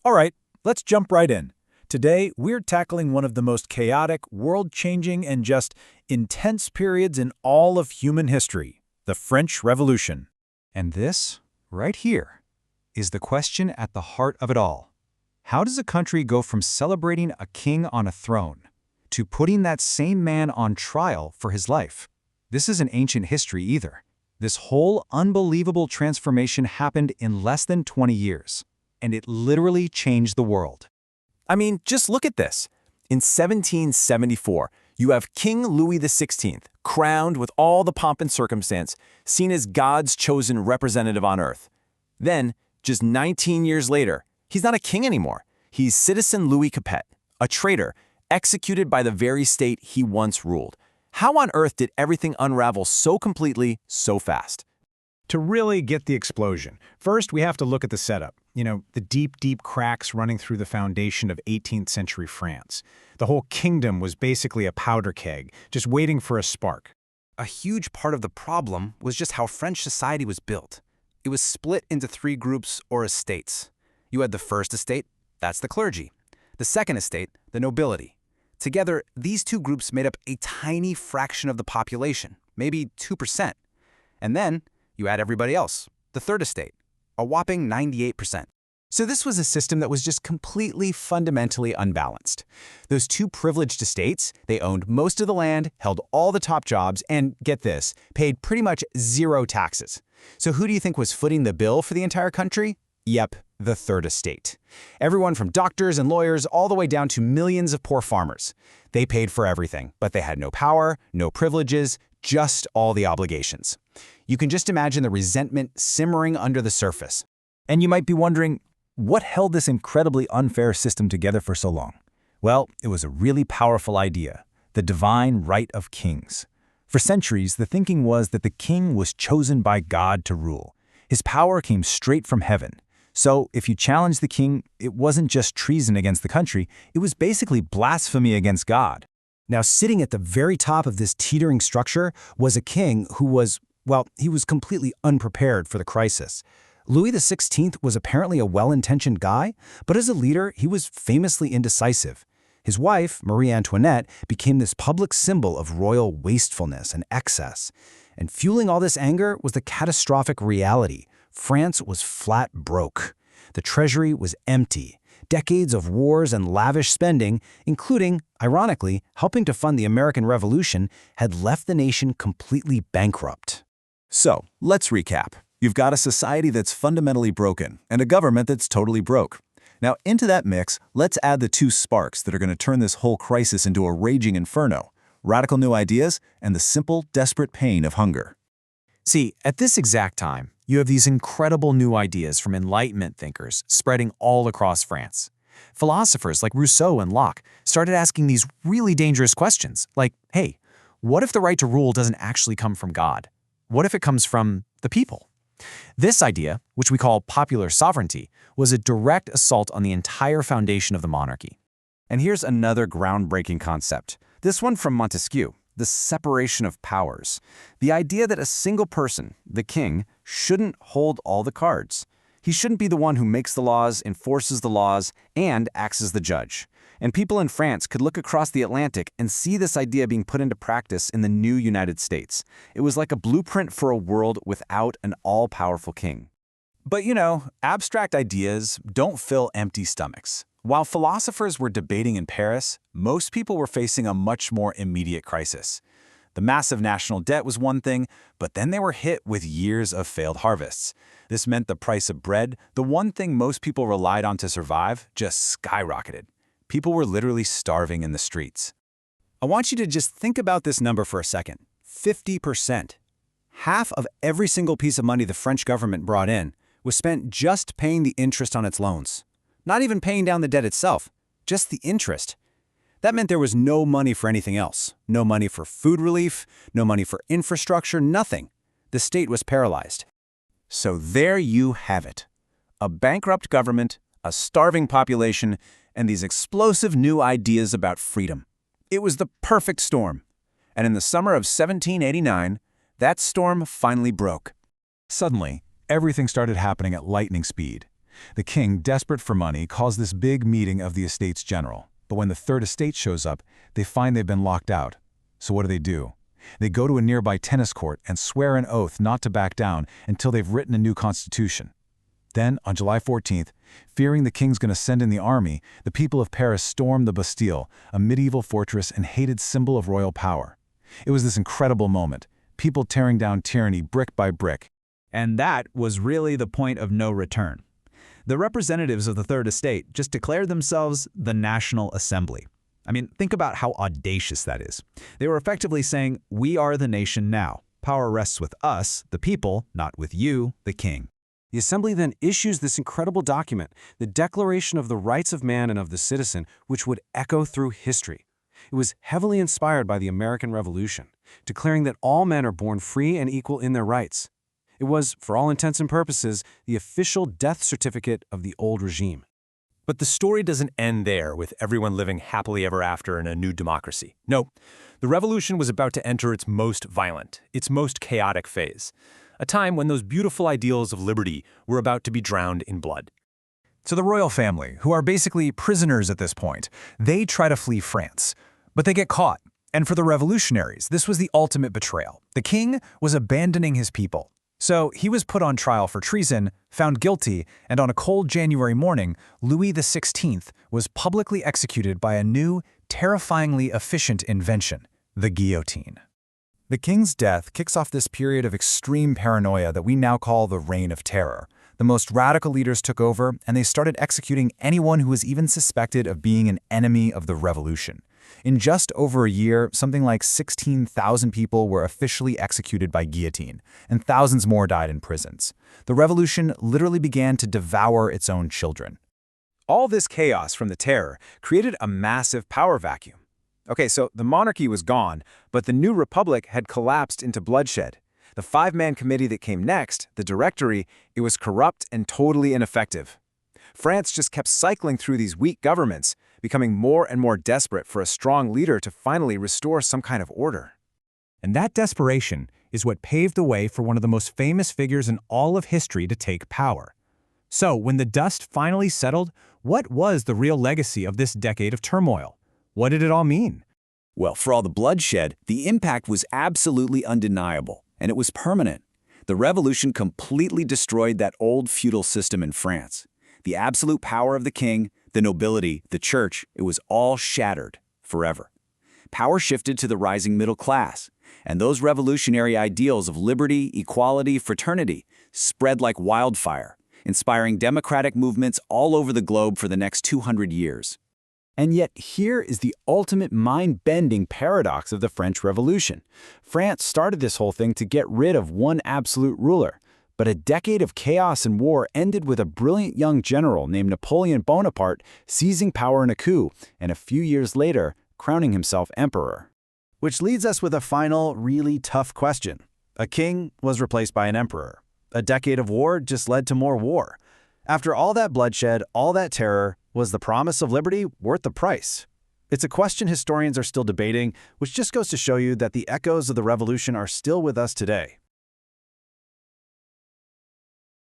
All right, let's jump right in. Today, we're tackling one of the most chaotic, world-changing, and just intense periods in all of human history, the French Revolution. And this, right here, is the question at the heart of it all. How does a country go from celebrating a king on a throne to putting that same man on trial for his life? This isn't ancient history either. This whole unbelievable transformation happened in less than 20 years, and it literally changed the world. I mean, just look at this. In 1774, you have King Louis XVI, crowned with all the pomp and circumstance, seen as God's chosen representative on earth. Then, just 19 years later, he's not a king anymore. He's Citizen Louis Capet, a traitor, executed by the very state he once ruled. How on earth did everything unravel so completely, so fast? To really get the explosion, first we have to look at the setup. The deep cracks running through the foundation of 18th century France. The whole kingdom was basically a powder keg, just waiting for a spark. A huge part of the problem was just how French society was built. It was split into three groups or estates. You had the first estate, that's the clergy. The second estate, the nobility. Together, these two groups made up a tiny fraction of the population, maybe 2%. And then, you add everybody else, the third estate, a whopping 98%. So this was a system that was just completely fundamentally unbalanced. Those two privileged estates, they owned most of the land, held all the top jobs, and get this, paid pretty much zero taxes. So who do you think was footing the bill for the entire country? Yep, the third estate. Everyone from doctors and lawyers all the way down to millions of poor farmers. They paid for everything, but they had no power, no privileges, just all the obligations. You can just imagine the resentment simmering under the surface. And you might be wondering, what held this incredibly unfair system together for so long? Well, it was a really powerful idea, the divine right of kings. For centuries, the thinking was that the king was chosen by God to rule. His power came straight from heaven. So if you challenged the king, it wasn't just treason against the country, it was basically blasphemy against God. Now, sitting at the very top of this teetering structure was a king who was, he was completely unprepared for the crisis. Louis XVI was apparently a well-intentioned guy, but as a leader, he was famously indecisive. His wife, Marie Antoinette, became this public symbol of royal wastefulness and excess. And fueling all this anger was the catastrophic reality. France was flat broke. The treasury was empty. Decades of wars and lavish spending, including, ironically, helping to fund the American Revolution, had left the nation completely bankrupt. So, let's recap. You've got a society that's fundamentally broken and a government that's totally broke. Now, into that mix, let's add the two sparks that are going to turn this whole crisis into a raging inferno: radical new ideas and the simple, desperate pain of hunger. See, at this exact time, you have these incredible new ideas from Enlightenment thinkers spreading all across France. Philosophers like Rousseau and Locke started asking these really dangerous questions, like, hey, what if the right to rule doesn't actually come from God? What if it comes from the people? This idea, which we call popular sovereignty, was a direct assault on the entire foundation of the monarchy. And here's another groundbreaking concept, this one from Montesquieu, the separation of powers. The idea that a single person, the king, shouldn't hold all the cards. He shouldn't be the one who makes the laws, enforces the laws, and acts as the judge. And people in France could look across the Atlantic and see this idea being put into practice in the new United States. It was like a blueprint for a world without an all-powerful king. But abstract ideas don't fill empty stomachs. While philosophers were debating in Paris, most people were facing a much more immediate crisis. The massive national debt was one thing, but then they were hit with years of failed harvests. This meant the price of bread, the one thing most people relied on to survive, just skyrocketed. People were literally starving in the streets. I want you to just think about this number for a second. 50%. Half of every single piece of money the French government brought in was spent just paying the interest on its loans. Not even paying down the debt itself, just the interest. That meant there was no money for anything else. No money for food relief, no money for infrastructure, nothing. The state was paralyzed. So there you have it. A bankrupt government, a starving population, and these explosive new ideas about freedom. It was the perfect storm. And in the summer of 1789, that storm finally broke. Suddenly, everything started happening at lightning speed. The king, desperate for money, calls this big meeting of the Estates General. But when the Third Estate shows up, they find they've been locked out. So what do? They go to a nearby tennis court and swear an oath not to back down until they've written a new constitution. Then, on July 14th, fearing the king's going to send in the army, the people of Paris stormed the Bastille, a medieval fortress and hated symbol of royal power. It was this incredible moment, people tearing down tyranny brick by brick. And that was really the point of no return. The representatives of the Third Estate just declared themselves the National Assembly. I mean, think about how audacious that is. They were effectively saying, we are the nation now. Power rests with us, the people, not with you, the king. The Assembly then issues this incredible document, the Declaration of the Rights of Man and of the Citizen, which would echo through history. It was heavily inspired by the American Revolution, declaring that all men are born free and equal in their rights. It was, for all intents and purposes, the official death certificate of the old regime. But the story doesn't end there with everyone living happily ever after in a new democracy. No, the revolution was about to enter its most violent, its most chaotic phase, a time when those beautiful ideals of liberty were about to be drowned in blood. So the royal family, who are basically prisoners at this point, they try to flee France, but they get caught. And for the revolutionaries, this was the ultimate betrayal. The king was abandoning his people. So he was put on trial for treason, found guilty, and on a cold January morning, Louis XVI was publicly executed by a new, terrifyingly efficient invention, the guillotine. The king's death kicks off this period of extreme paranoia that we now call the Reign of Terror. The most radical leaders took over, and they started executing anyone who was even suspected of being an enemy of the revolution. In just over a year, something like 16,000 people were officially executed by guillotine, and thousands more died in prisons. The revolution literally began to devour its own children. All this chaos from the terror created a massive power vacuum. Okay, so the monarchy was gone, but the new republic had collapsed into bloodshed. The five-man committee that came next, the Directory, it was corrupt and totally ineffective. France just kept cycling through these weak governments, becoming more and more desperate for a strong leader to finally restore some kind of order. And that desperation is what paved the way for one of the most famous figures in all of history to take power. So, when the dust finally settled, what was the real legacy of this decade of turmoil? What did it all mean? Well, for all the bloodshed, the impact was absolutely undeniable, and it was permanent. The revolution completely destroyed that old feudal system in France. The absolute power of the king, the nobility, the church, it was all shattered forever. Power shifted to the rising middle class, and those revolutionary ideals of liberty, equality, fraternity spread like wildfire, inspiring democratic movements all over the globe for the next 200 years. And yet here is the ultimate mind-bending paradox of the French Revolution. France started this whole thing to get rid of one absolute ruler, but a decade of chaos and war ended with a brilliant young general named Napoleon Bonaparte seizing power in a coup, and a few years later, crowning himself emperor. Which leads us with a final, really tough question. A king was replaced by an emperor. A decade of war just led to more war. After all that bloodshed, all that terror, was the promise of liberty worth the price? It's a question historians are still debating, which just goes to show you that the echoes of the revolution are still with us today.